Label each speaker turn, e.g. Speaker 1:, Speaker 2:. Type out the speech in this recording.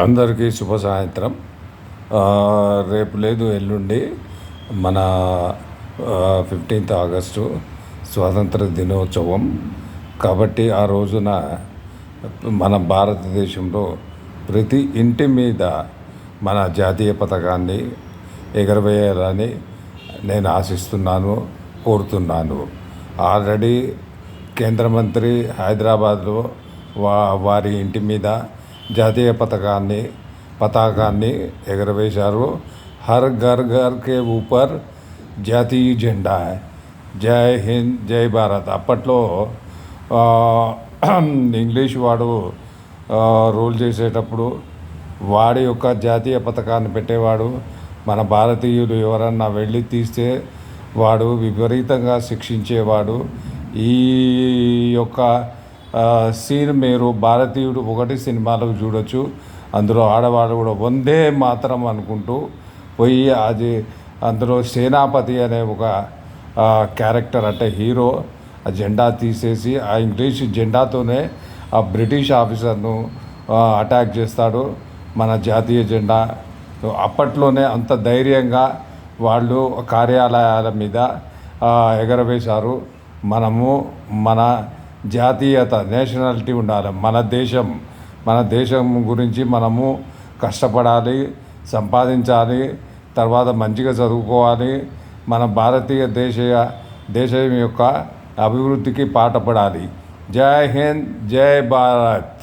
Speaker 1: అందరికీ శుభ సాయంత్రం. రేపు లేదు, ఎల్లుండి మన 15th ఆగస్టు స్వాతంత్ర దినోత్సవం. కాబట్టి ఆ రోజున మన భారతదేశంలో ప్రతి ఇంటి మీద మన జాతీయ పతాకాన్ని ఎగరవేయాలని నేను ఆశిస్తున్నాను, కోరుతున్నాను. ఆల్రెడీ కేంద్ర మంత్రి హైదరాబాద్లో వారి ఇంటి మీద జాతీయ పతాకాన్ని ఎగరవేశారు. హర్ ఘర్ ఘర్ కే ఊపర్ జాతీయ జెండా, జై హింద్ జై భారత్. అప్పట్లో ఇంగ్లీష్ వాడు రూల్ చేసేటప్పుడు వాడి యొక్క జాతీయ పతాకాన్ని పెట్టేవాడు. మన భారతీయులు ఎవరన్నా వెళ్ళి తీస్తే వాడు విపరీతంగా శిక్షించేవాడు. ఈ యొక్క సీన్ మీరు భారతీయుడు ఒకటి సినిమాలో చూడొచ్చు. అందులో ఆడవాళ్ళు కూడా వందే మాత్రం అనుకుంటూ పోయి అది అందులో సేనాపతి అనే ఒక క్యారెక్టర్ అంటే హీరో ఆ జెండా తీసేసి ఆ ఇంగ్లీష్ జెండాతోనే ఆ బ్రిటిష్ ఆఫీసర్ను అటాక్ చేస్తాడు. మన జాతీయ జెండా అప్పట్లోనే అంత ధైర్యంగా వాళ్ళు కార్యాలయాల మీద ఎగరవేశారు. మనము మన జాతీయత, నేషనాలిటీ ఉండాలి. మన దేశం గురించి మనము కష్టపడాలి, సంపాదించాలి, తర్వాత మంచిగా చదువుకోవాలి. మన భారతీయ దేశం యొక్క అభివృద్ధికి పాటుపడాలి. జై హింద్ జై భారత్.